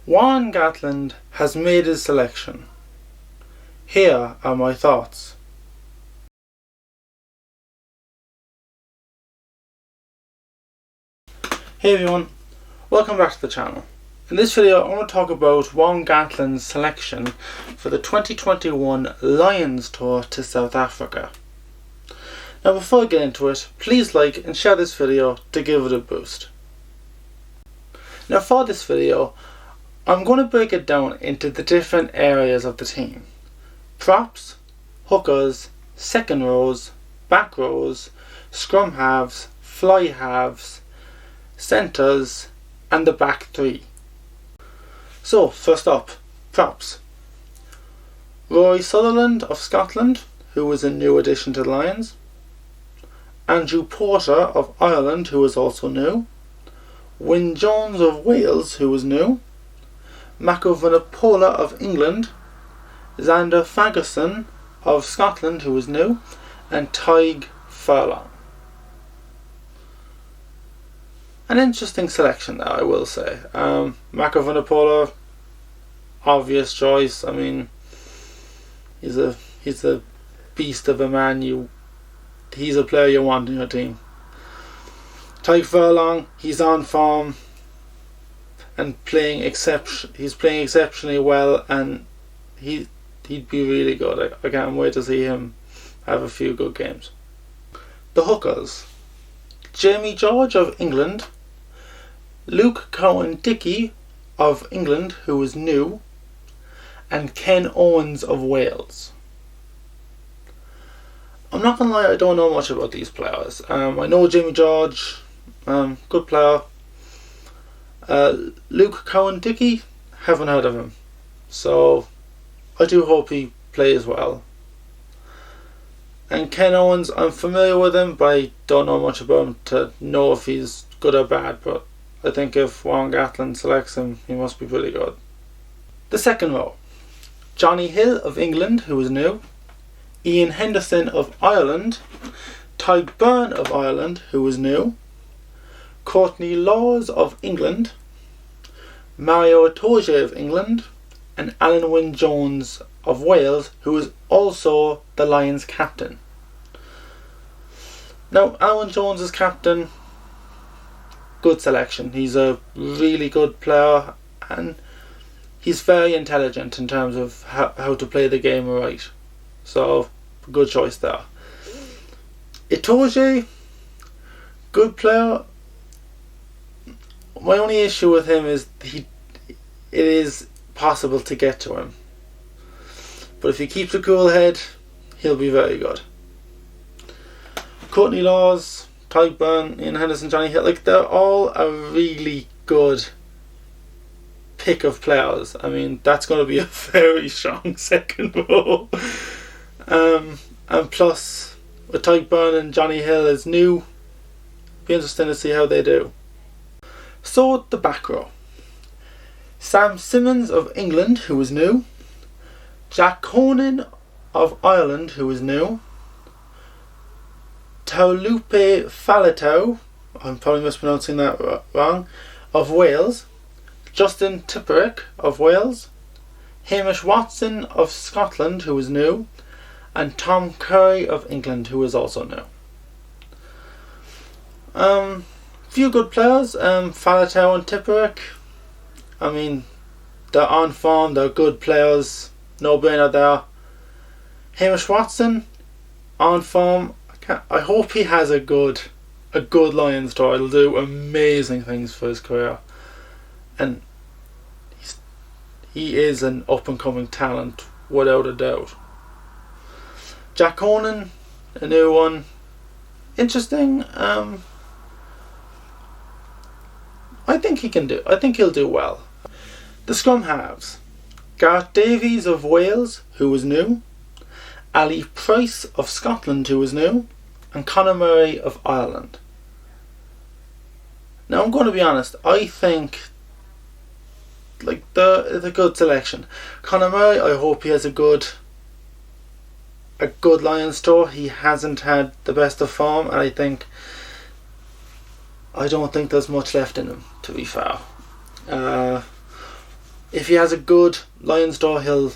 Warren Gatland has made his selection. Here are my thoughts. Hey everyone, welcome back to the channel. In this video I want to talk about Warren Gatland's selection for the 2021 Lions Tour to South Africa. Now before I get into it, please like and share this video to give it a boost. Now for this video, I'm going to break it down into the different areas of the team. Props, hookers, second rows, back rows, scrum halves, fly halves, centres and the back three. So first up, props. Rory Sutherland of Scotland, who was a new addition to the Lions. Andrew Porter of Ireland, who was also new. Wyn Jones of Wales, who was new. Mako Vunipola of England. Zander Fagerson of Scotland, who was new. And Tadhg Furlong. An interesting selection there, I will say. Mako Vunipola, obvious choice. I mean, he's a beast of a man. He's a player you want in your team. Tadhg Furlong, he's on form and he's playing exceptionally well, and he'd be really good. I can't wait to see him have a few good games. The hookers. Jamie George of England. Luke Cowan-Dickie of England, who was new. And Ken Owens of Wales. I'm not gonna lie, I don't know much about these players. I know Jamie George, good player. Luke Cowan-Dickie, haven't heard of him, so I do hope he plays well. And Ken Owens, I'm familiar with him, but I don't know much about him to know if he's good or bad, but I think if Warren Gatland selects him, he must be pretty good. The second row. Johnny Hill of England, who is new. Ian Henderson of Ireland. Tadhg Beirne of Ireland, who is new. Courtney Lawes of England. Mario Itoje of England. And Alan Wyn Jones of Wales, who is also the Lions captain. Now, Alan Jones as captain, good selection. He's a really good player and he's very intelligent in terms of how to play the game right. So, good choice there. Itoje, good player. My only issue with him is it is possible to get to him. But if he keeps a cool head, he'll be very good. Courtney Lawes, Tadhg Beirne, Ian Henderson, Johnny Hill, they're all a really good pick of players. I mean, that's going to be a very strong second row. And plus, with Tadhg Beirne and Johnny Hill is new, be interesting to see how they do. So, the back row. Sam Simmonds of England, who is new. Jack Conan of Ireland, who is new. Taulupe Faletau, I'm probably mispronouncing that wrong, of Wales. Justin Tipuric of Wales. Hamish Watson of Scotland, who is new. And Tom Curry of England, who is also new. Few good players. Faletau and Tipuric, I mean, they're on form, they're good players, no brainer there. Hamish Watson, on form. I hope he has a good Lions tour. It'll do amazing things for his career, and he is an up and coming talent without a doubt. Jack Conan, a new one, interesting. I think he'll do well. The scrum halves. Gareth Davies of Wales, who was new. Ali Price of Scotland, who was new. And Conor Murray of Ireland. Now I'm going to be honest, I think it's a good selection. Conor Murray, I hope he has a good Lions tour. He hasn't had the best of form, and I don't think there's much left in him, to be fair. if he has a good Lions tour, he'll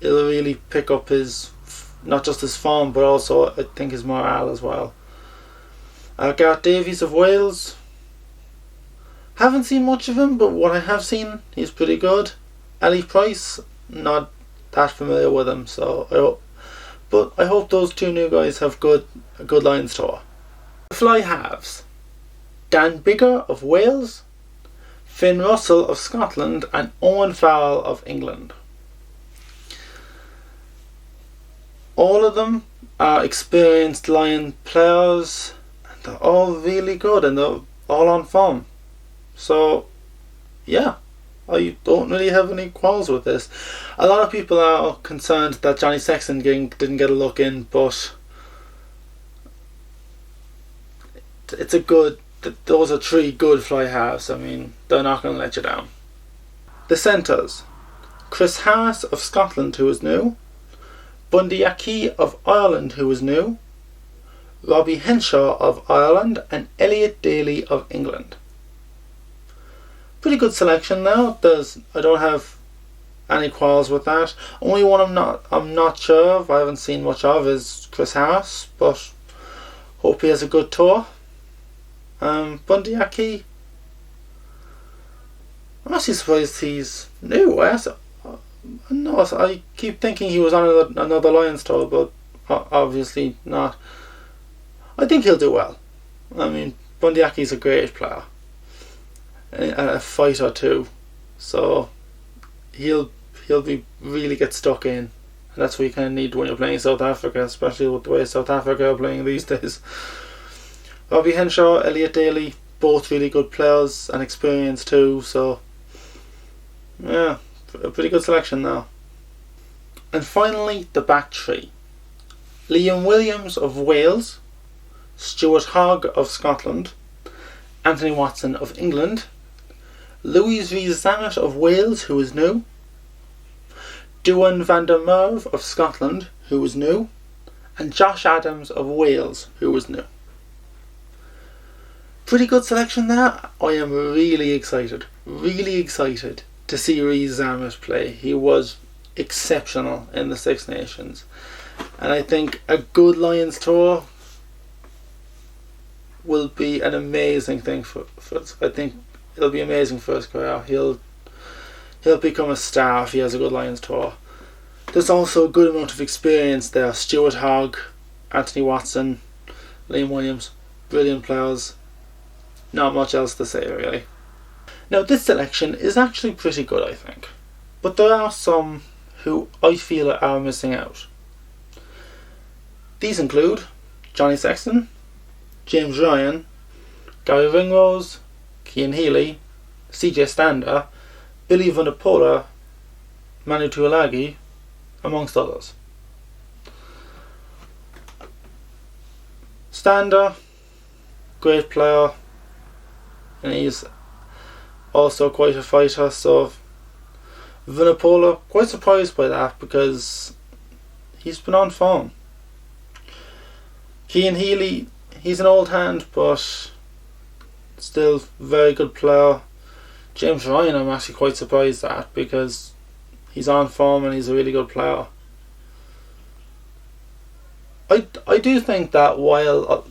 really pick up his, not just his form, but also I think his morale as well. Gareth Davies of Wales, haven't seen much of him, but what I have seen, he's pretty good. Ali Price, not that familiar with him, so I hope those two new guys have a good Lions tour. The fly halves: Dan Biggar of Wales, Finn Russell of Scotland, and Owen Farrell of England. All of them are experienced Lion players, and they're all really good, and they're all on form. So, yeah, I don't really have any quarrels with this. A lot of people are concerned that Johnny Sexton didn't get a look in, but it's a good. Those are three good fly halves. I mean, they're not going to let you down. The centres: Chris Harris of Scotland, who is new; Bundy Aki of Ireland, who is new; Robbie Henshaw of Ireland; and Elliot Daly of England. Pretty good selection now. I don't have any quarrels with that. Only one I'm not sure of, I haven't seen much of, is Chris Harris, but hope he has a good tour. Bundy Aki, I'm actually surprised he's new. I keep thinking he was on another Lions tour, but obviously not. I think he'll do well. I mean, Bundy Aki's a great player, a fighter too, so he'll really get stuck in, and that's what you kind of need when you're playing South Africa, especially with the way South Africa are playing these days. Robbie Henshaw, Elliot Daly, both really good players and experienced too, so yeah, a pretty good selection now. And finally, the back three: Liam Williams of Wales, Stuart Hogg of Scotland, Anthony Watson of England, Louis Rees-Zammit of Wales, who is new, Duan van der Merwe of Scotland, who is new, and Josh Adams of Wales, who is new. Pretty good selection there. I am really excited to see Rees-Zammit play. He was exceptional in the Six Nations, and I think a good Lions tour will be an amazing thing for I think it'll be amazing for his career. He'll become a star if he has a good Lions tour. There's also a good amount of experience there. Stuart Hogg, Anthony Watson, Liam Williams, brilliant players. Not much else to say really. Now this selection is actually pretty good, I think, but there are some who I feel are missing out. These include Johnny Sexton, James Ryan, Gary Ringrose, Cian Healy, CJ Stander, Billy Vunipola, Manu Tuilagi, amongst others. Stander, great player, and he's also quite a fighter, so Vunipola, quite surprised by that because he's been on form. Cian Healy, he's an old hand, but still very good player. James Ryan, I'm actually quite surprised at because he's on form and he's a really good player. I do think that while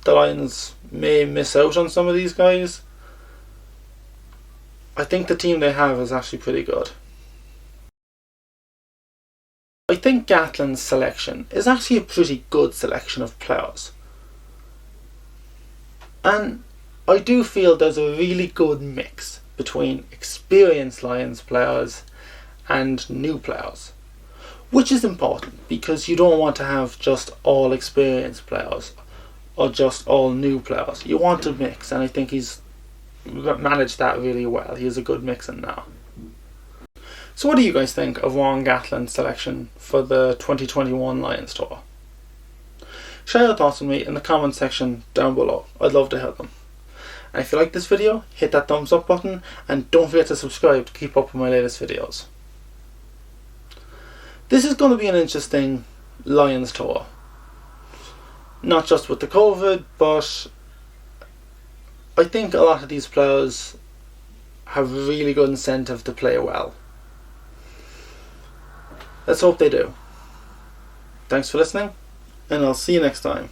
the Lions may miss out on some of these guys, I think the team they have is actually pretty good. I think Gatland's selection is actually a pretty good selection of players, and I do feel there's a really good mix between experienced Lions players and new players, which is important because you don't want to have just all experienced players or just all new players. You want to mix, and I think he's managed that really well. He has a good mix in now. So what do you guys think of Warren Gatland's selection for the 2021 Lions Tour? Share your thoughts with me in the comment section down below. I'd love to hear them. And if you like this video, hit that thumbs up button and don't forget to subscribe to keep up with my latest videos. This is going to be an interesting Lions Tour. Not just with the COVID, but I think a lot of these players have really good incentive to play well. Let's hope they do. Thanks for listening, and I'll see you next time.